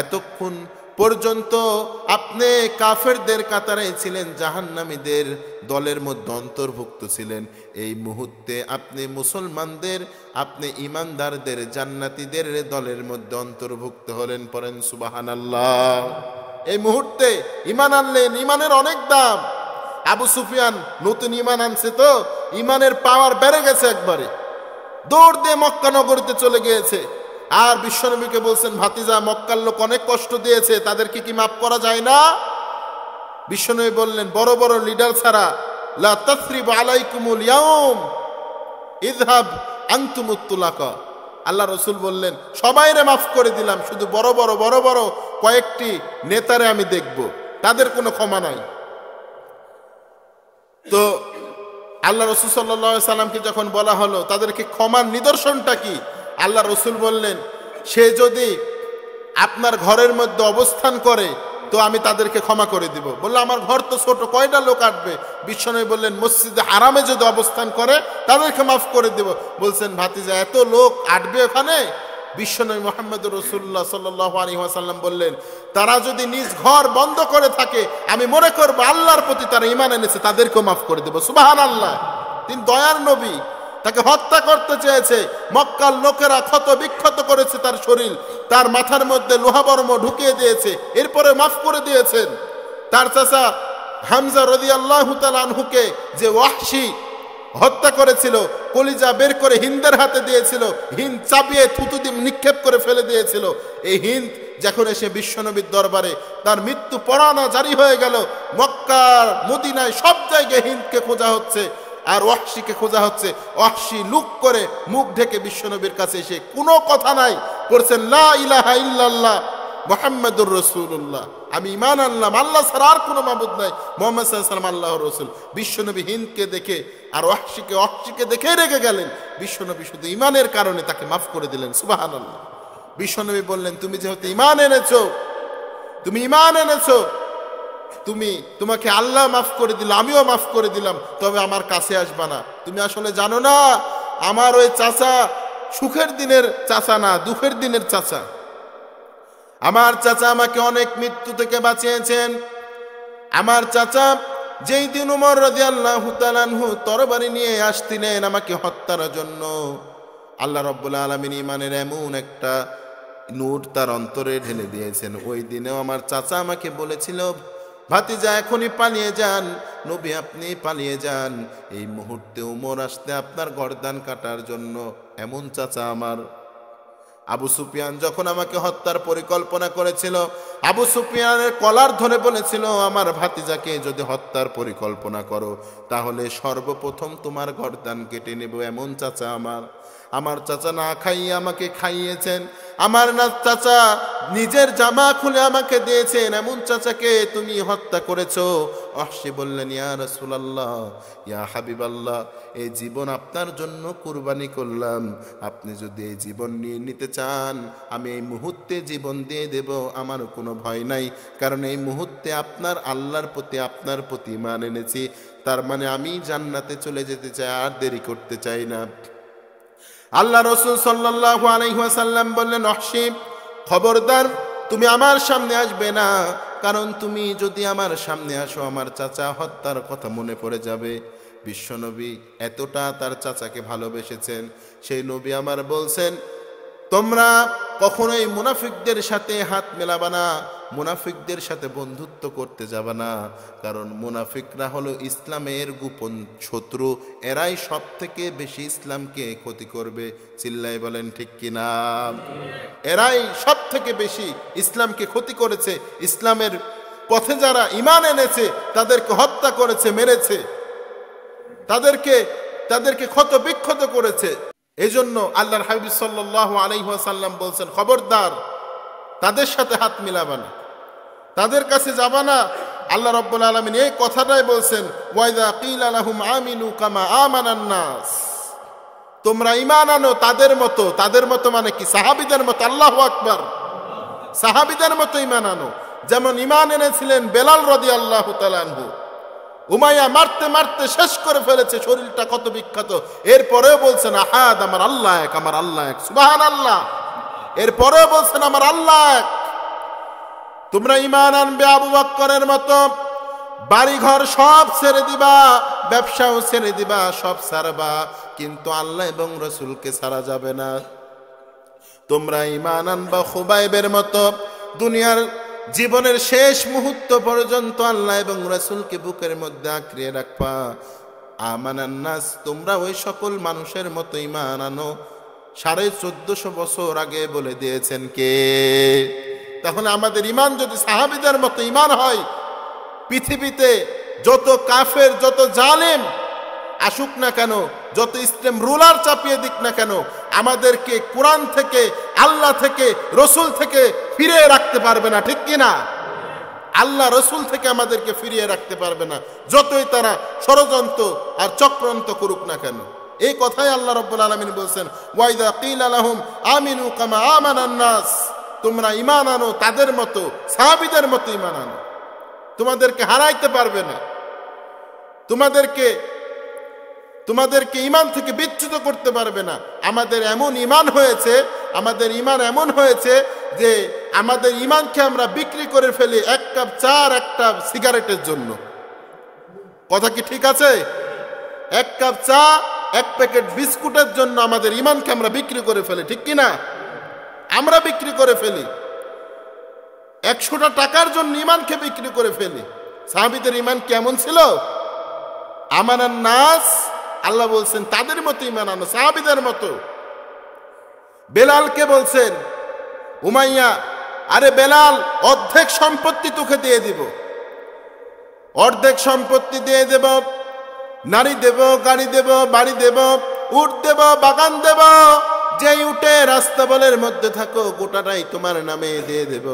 এতক্ষণ পর্যন্ত আপনি কাফেরদের কাতারে ছিলেন, জাহান্নামীদের দলের মধ্যে অন্তর্ভুক্ত ছিলেন। এই মুহূর্তে আপনি মুসলমানদের, আপনি ইমানদারদের, জান্নাতীদের দলের মধ্যে অন্তর্ভুক্ত হলেন। পড়েন সুবহানাল্লাহ। এই মুহূর্তে ঈমান আনলেন। ঈমানের অনেক দাম। আবু সুফিয়ান নতুন ঈমান আনছে, তো ঈমানের পাওয়ার বেড়ে গেছে একবারে। দৌড় দিয়ে মক্কা নগরীতে চলে গিয়েছে। আর বিশ্বনবীকে বলছেন, ভাতিজা, মক্কার লোক অনেক কষ্ট দিয়েছে, তাদেরকে কি মাফ করা যায় না? বিশ্বনবী বললেন, বড় বড় লিডার ছাড়া লা তাসরিবা আলাইকুমুল ইয়াউম ইযহাব আনতুমুত তুলাকা। আল্লাহ রাসূল বললেন, সবাইরে মাফ করে দিলাম, শুধু বড় বড় কয়েকটি নেতারে আমি দেখব, তাদের কোনো ক্ষমা নাই। তো আল্লাহ রসুল সাল্লাল্লাহু আলাইহি সাল্লামকে যখন বলা হলো তাদেরকে ক্ষমার নিদর্শনটা কি, আল্লাহ রসুল বললেন, সে যদি আপনার ঘরের মধ্যে অবস্থান করে তো আমি তাদেরকে ক্ষমা করে দিব। বললো আমার ঘর তো ছোট, কয়টা লোক আসবে? বিশ্বনবী বললেন মসজিদে হারামে যদি অবস্থান করে তাদেরকে মাফ করে দিব। বলছেন ভাতিজা এত লোক আসবে ওখানে? বিশ্বনবী মুহাম্মদুর রাসূলুল্লাহ সাল্লাল্লাহু আলাইহি ওয়াসাল্লাম বললেন, তারা যদি নিজ ঘর বন্ধ করে থাকে আমি মনে করবো আল্লাহর প্রতি তারা ঈমান এনেছে, তাদেরকেও মাফ করে দেব। সুবহানাল্লাহ। তিনি দয়ার নবী, তাকে হত্যা করতে চেয়েছে, মক্কার লোকেরা ক্ষত বিক্ষত করেছে তার শরীর, তার মাথার মধ্যে লোহাবর্ম ঢুকিয়ে দিয়েছে, এরপরে মাফ করে দিয়েছেন। তার চাচা হামজা রাদিয়াল্লাহু তাআলা আনহুকে যে ওয়াহশী হত্যা করেছিল, কলিজা বের করে হিন্দের হাতে দিয়েছিল, হিন্দ চাপিয়ে থুতু দিয়ে নিক্ষেপ করে ফেলে দিয়েছিল। এই হিন্দ যখন এসে বিশ্বনবীর দরবারে তার মৃত্যু পরোয়ানা জারি হয়ে গেল, মক্কার মদিনায় সব জায়গায় হিন্দকে খোঁজা হচ্ছে আর ওয়াহশীকে খোঁজা হচ্ছে। ওয়াহশী লুক করে মুখ ঢেকে বিশ্বনবীর কাছে এসে কোনো কথা নাই বলছেন, লা ইলাহা ইল্লাল্লাহ মুহাম্মাদুর রাসূলুল্লাহ, আমি ঈমান আনলাম আল্লাহ ছাড়া আর কোনো মাবুদ নাই, মুহাম্মদ সাল্লাল্লাহু আলাইহি ওয়াসাল্লাম আল্লাহর রাসূল। বিশ্বনবী হিন্দকে দেখে আর ওয়াহশীকে দেখে রেগে গেলেন। বিশ্বনবী শুধু ঈমানের কারণে তাকে মাফ করে দিলেন। সুবহানাল্লাহ। বিশ্বনবী বললেন, তুমি যেহেতু ঈমান এনেছো, তোমাকে আল্লাহ মাফ করে দিল, আমিও মাফ করে দিলাম, তবে আমার কাছে আসবা না। তুমি আসলে জানো না আমার ওই চাচা সুখের দিনের চাচা না, দুঃখের দিনের চাচা। আমার চাচা আমাকে অনেক মৃত্যু থেকে বাঁচিয়েছেন। আমার চাচা যেই দিন উমর রাদিয়াল্লাহু তাআলা আনহু তরবারি নিয়ে আসছিলেন আমাকে হত্যার জন্য, আল্লাহ রাব্বুল আলামিন ঈমানের এমন একটা নূর তার অন্তরে ঢেলে দিয়েছেন। ওই দিনেও আমার চাচা আমাকে বলেছিল, ভাতিজা এখনই পালিয়ে যান, নবী আপনি পালিয়ে যান, এই মুহূর্তে উমর আসতে আপনার গর্দান কাটার জন্য। এমন চাচা আমার। আবু সুফিয়ান যখন আমাকে হত্যার পরিকল্পনা করেছিল, আবু সুফিয়ানের কলার ধরে বলেছিল, আমার ভাতিজাকে যদি হত্যার পরিকল্পনা করো তাহলে সর্বপ্রথম তোমার গর্দান কেটে নেব। এমন চাচা আমার। আমার চাচা না খাইয়ে আমাকে খাইয়েছেন, আমার না চাচা নিজের জামা খুলে আমাকে দিয়েছেন। এমন চাচাকে তুমি হত্যা করেছো। ওয়াহশী বললেন, ইয়া রাসূলুল্লাহ, ইয়া হাবিবাল্লাহ, এই জীবন আপনার জন্য কুরবানি করলাম, আপনি যদি এই জীবন নিয়ে নিতে চান আমি এই মুহূর্তে জীবন দিয়ে দেব, আমার কোনো ভয় নাই, কারণ এই মুহূর্তে আপনার আল্লাহর প্রতি আপনার প্রতি ঈমান এনেছি, তার মানে আমি জান্নাতে চলে যেতে চাই, আর দেরি করতে চাই না। আল্লাহ রাসূল সাল্লাল্লাহু আলাইহি ওয়াসাল্লাম বললেন, ওয়াহশী খবরদার, তুমি আমার সামনে আসবে না, কারণ তুমি যদি আমার সামনে আসো আমার চাচা হত্যার কথা মনে পড়ে যাবে। বিশ্বনবী এতটা তার চাচাকে ভালোবেসেছেন, সেই নবী আমার বলছেন, তোমরা কখনোই মুনাফিকদের সাথে হাত মেলাবা না, মুনাফিকদের সাথে বন্ধুত্ব করতে যাবা না, কারণ মুনাফিকরা হলো ইসলামের গোপন শত্রু, এরাই সব থেকে বেশি ইসলামকে ক্ষতি করবে। চিল্লাই বলেন ঠিক কিনা? এরাই সব থেকে বেশি ইসলামকে ক্ষতি করেছে, ইসলামের পথে যারা ঈমান এনেছে তাদেরকে হত্যা করেছে, মেরেছে, তাদেরকে ক্ষত বিক্ষত করেছে। এই জন্য আল্লাহর হাবিব সাল্লাল্লাহু আলাইহি ওয়াসাল্লাম বলছেন, খবরদার তাদের সাথে হাত মিলাবা না, তাদের কাছে যাবা না। আল্লাহ রাব্বুল আলামিন এই কথাটাই বলছেন, ওয়াইদা কিলা লাহুম আমিনু কামা আমানান নাস, তোমরা ঈমান আনো তাদের মতো। তাদের মতো মানে কি? সাহাবীদের মতো। আল্লাহু আকবার। সাহাবীদের মতো ঈমান আনো, যেমন ঈমান এনেছিলেন বেলাল রাদিয়াল্লাহু তাআলা আনহু। উমাইয়া মারতে মারতে শেষ করে ফেলেছে, শরীরটা কত বিখ্যাত, এরপরেও বলছেন আহাদ, আমার আল্লাহ এক, আমার আল্লাহ এক। সুবহানাল্লাহ। এরপরেও বলছেন আমার আল্লাহ এক। তোমরা ঈমান আনবে আবু বকরের মতো, বাড়িঘর সব ছেড়ে দিবা, ব্যবসাও ছেড়ে দিবা, সব ছাড়বা, কিন্তু আল্লাহ এবং রাসূলকে ছাড়া যাবে না। তোমরা ঈমান আনবা খুবাইবের মতো, দুনিয়ার জীবনের শেষ মুহূর্ত পর্যন্ত আল্লাহ এবং রাসূলকে বুকের মধ্যে আঁকড়িয়ে রাখবা। আমানান নাস, তোমরা ওই সকল মানুষের মতো ঈমান আনো 1450 বছর আগে বলে দিয়েছেন কে? তাহলে আমাদের ঈমান যদি সাহাবীদের মতো ঈমান হয়, পৃথিবীতে যত কাফের, যত জালেম আসুক না কেন, যত ইসলাম রুলার চাপিয়ে দিক না কেন, আমাদেরকে কোরআন থেকে, আল্লাহ থেকে, রসুল থেকে ফিরে রাখতে পারবে না। ঠিক কিনা? আল্লাহ রসুল থেকে আমাদেরকে ফিরিয়ে রাখতে পারবে না, যতই তারা ষড়যন্ত্র আর চক্রান্ত করুক না কেন। এই কথাই আল্লাহ রাব্বুল আলামিন বলছেন, ওয়াইদা কিলা লাহুম আমিনু কামা আমানান নাস, তোমরা ঈমান আনো তাদের মতো, সাহাবীদের মতো ঈমান আনো। তোমাদেরকে হারাইতে পারবে না, তোমাদেরকে ঈমান থেকে বিচ্যুত করতে পারবে না। আমাদের এমন ঈমান হয়েছে, আমাদের ঈমান এমন হয়েছে যে আমাদের ঈমানকে আমরা বিক্রি করে ফেলি এক কাপ চা আর একটা সিগারেটের জন্য। কথা কি ঠিক আছে? এক কাপ চা, এক প্যাকেট বিস্কুটের জন্য আমাদের ঈমানকে আমরা বিক্রি করে ফেলি, ঠিক কি না? আমরা বিক্রি করে ফেলি, 100টা টাকার জন্য ঈমানকে বিক্রি করে ফেলি। সাহাবীদের ঈমান কেমন ছিল? আমানান নাস, আল্লাহ বলছেন তাদের মতো ঈমান আনো, সাহাবীদের মতো। বেলালকে বলছেন, উমাইয়া, আরে বেলাল, অর্ধেক সম্পত্তি তোকে দিয়ে দিব, অর্ধেক সম্পত্তি দিয়ে দেব, নারী দেব, গাড়ি দেব, বাড়ি দেব, উট দেব, বাগান দেব, যেই উঠে রাস্তা বলের মধ্যে থাকো গোটাটাই তোমার নামে দিয়ে দেব।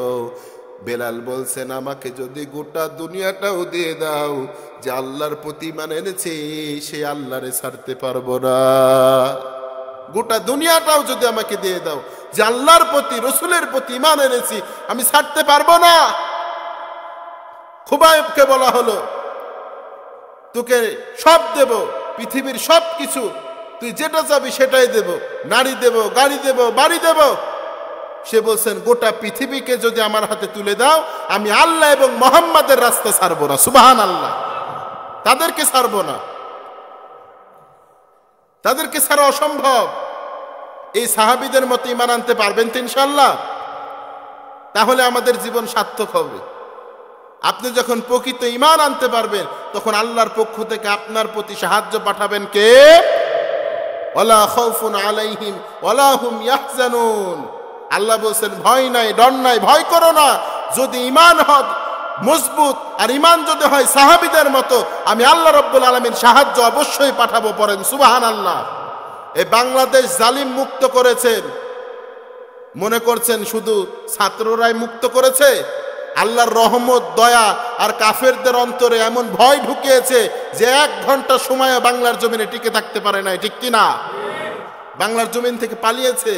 বেলাল বলছেন, আমাকে যদি গোটা দুনিয়াটাও দিয়ে দাও, যে আল্লাহর প্রতি ঈমান এনেছে সে আল্লাহরে ছাড়তে পারবো না। গোটা দুনিয়াটাও যদি আমাকে দিয়ে দাও, যে আল্লাহর প্রতি, রসুলের প্রতি ঈমান এনেছি, আমি ছাড়তে পারবো না। খুবাইবকে বলা হলো, তোকে সব দেব, পৃথিবীর সব কিছু, তুই যেটা চাবি সেটাই দেব, নারী দেব, গাড়ি দেব, বাড়ি দেব। সে বলছেন, গোটা পৃথিবীকে যদি আমার হাতে তুলে দাও, আমি আল্লাহ এবং মুহাম্মাদের রাস্তা ছাড়বো না। সুবহানাল্লাহ। তাদেরকে ছাড়বো না, তাদেরকে ছাড়া অসম্ভব। এই সাহাবীদের মতো ঈমান আনতে পারবেন তো ইনশাআল্লাহ? তাহলে আমাদের জীবন সার্থক হবে। আপনি যখন প্রকৃত ঈমান আনতে পারবেন, তখন আল্লাহর পক্ষ থেকে আপনার প্রতি সাহায্য পাঠাবেন কে? ওয়ালা খাউফুন আলাইহিম ওয়ালা হুম ইয়াহজানুন। আল্লাহ বলছেন, ভয় নাই, ডর নাই, ভয় করো না। যদি ঈমান হয় মজবুত, আর ঈমান যদি হয় সাহাবীদের মতো, আমি আল্লাহ রাব্বুল আলামিন সাহায্য অবশ্যই পাঠাবো। পড়েন সুবহানাল্লাহ। এই বাংলাদেশ জালিম মুক্ত করেছেন, মনে করছেন শুধু ছাত্ররাই মুক্ত করেছে? আল্লাহর রহমত, দয়া আর কাফেরদের অন্তরে এমন ভয় ঢুকিয়েছে যে 1 ঘন্টা সময় বাংলার জমিনে টিকে থাকতে পারে নাই, ঠিক কি না? বাংলার জমিন থেকে পালিয়েছে।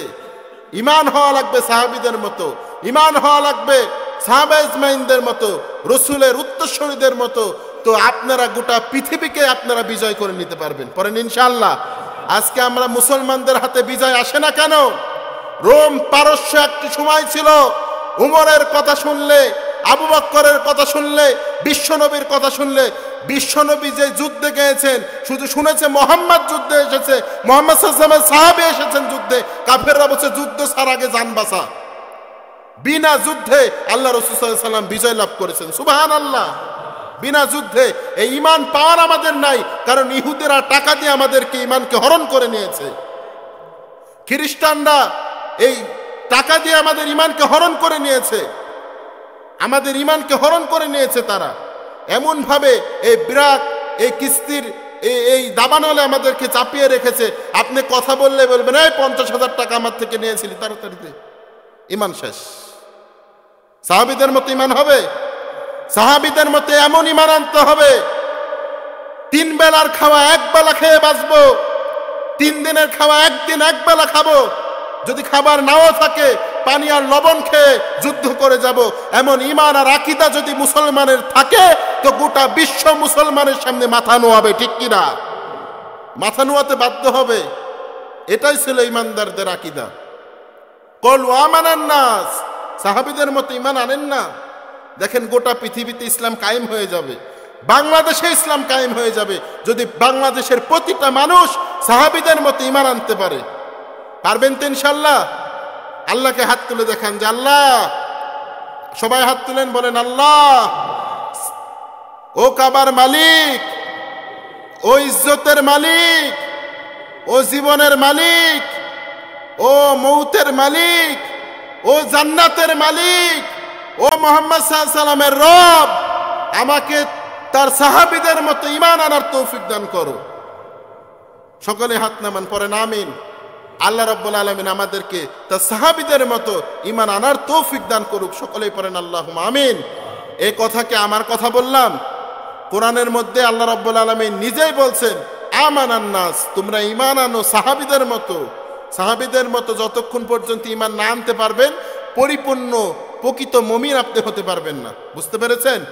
ঈমান হওয়া লাগবে সাহাবীদের মতো, ঈমান হওয়া লাগবে সাহাবা ইজমাইনদের মতো, রসুলের উত্তরসূরিদের মতো। তো আপনারা গোটা পৃথিবীকে আপনারা বিজয় করে নিতে পারবেন। পরেন ইনশাআল্লাহ। আজকে আমরা মুসলমানদের হাতে বিজয় আসে না কেন? রোম পারস্য একটি সময় ছিল, উমরের কথা শুনলে, আবু বকরের কথা শুনলে, বিশ্বনবীর কথা শুনলে, বিশ্বনবী যে যুদ্ধে গিয়েছেন, শুধু শুনেছে মোহাম্মদ যুদ্ধে এসেছে, মোহাম্মদ সাল্লাল্লাহু আলাইহি ওয়াসাল্লামের সাহাবী এসেছেন যুদ্ধে। কাফেররা বলছে যুদ্ধ ছাড় আগে জান বাঁচা। বিনা যুদ্ধে আল্লাহ রাসূল সাল্লাল্লাহু আলাইহি ওয়াসাল্লাম বিজয় লাভ করেছেন। সুবহানাল্লাহ। বিনা যুদ্ধে। এই ঈমান পাওয়ার আমাদের নাই, কারণ ইহুদিরা টাকা দিয়ে আমাদেরকে ঈমানকে হরণ করে নিয়েছে। খ্রিস্টানরা এই টাকা দিয়ে আমাদের ঈমানকে হরণ করে নিয়েছে, আমাদের ঈমানকে হরণ করে নিয়েছে তারা। এমন ভাবে এই বিরাট এই কিস্তির এই দাবানলে আমাদেরকে চাপিয়ে রেখেছে। আপনি কথা বললে বলবেন, এই 50,000 টাকা আমার থেকে নিয়েছিলি, তাড়াতাড়িতে ঈমান শেষ। সাহাবীদের মতো ঈমান হবে? সাহাবীদের মতো এমন ঈমান আনতে হবে, 3 বেলার খাওয়া 1 বেলা খেয়ে বাঁচবো, 3 দিনের খাওয়া 1 দিন 1 বেলা খাবো। যদি খাবার নাও থাকে, পানি আর লবণ খেয়ে যুদ্ধ করে যাব। এমন ঈমান আর আকীদা যদি মুসলমানের থাকে, তো গোটা বিশ্ব মুসলমানের সামনে মাথা নোয়াবে, ঠিক কিনা? মাথা নোয়াতে বাধ্য হবে। এটাই ছিল ঈমানদারদের আকীদা। ক্বালু আমানান নাস, সাহাবীদের মতো ঈমান আনেন না। দেখেন গোটা পৃথিবীতে ইসলাম কায়েম হয়ে যাবে, বাংলাদেশে ইসলাম কায়েম হয়ে যাবে, যদি বাংলাদেশের প্রতিটা মানুষ সাহাবীদের মতো ঈমান আনতে পারে। পারবেন তো ইনশাআল্লাহ? আল্লাহকে হাত তুলে দেখান যে আল্লাহ, সবাই হাত তুলেন, বলেন আল্লাহ, ও কাবার মালিক, ও ইজ্জতের মালিক, ও জীবনের মালিক, ও মৌতের মালিক, ও জান্নাতের মালিক, ও মুহাম্মদ সাল্লাল্লাহু আলাইহি সাল্লামের রব, আমাকে তার সাহাবীদের মতো ঈমান আনার তৌফিক দান করো। সকলে হাত নামান, পড়েন আমিন। আল্লাহ রাব্বুল আলামিন আমাদেরকে তার সাহাবীদের মতো ঈমান আনার তৌফিক দান করুক। সকলেই পড়েন আল্লাহুম্মা আমিন। এ কথাকে আমার কথা বললাম? কোরআনের মধ্যে আল্লাহ রাব্বুল আলামিন নিজেই বলছেন, আমানান নাস, তোমরা ঈমান আনো সাহাবীদের মতো। সাহাবীদের মতো যতক্ষণ পর্যন্ত ঈমান না আনতে পারবেন, পরিপূর্ণ প্রকৃত মুমিন আপনি হতে পারবেন না। বুঝতে পেরেছেন?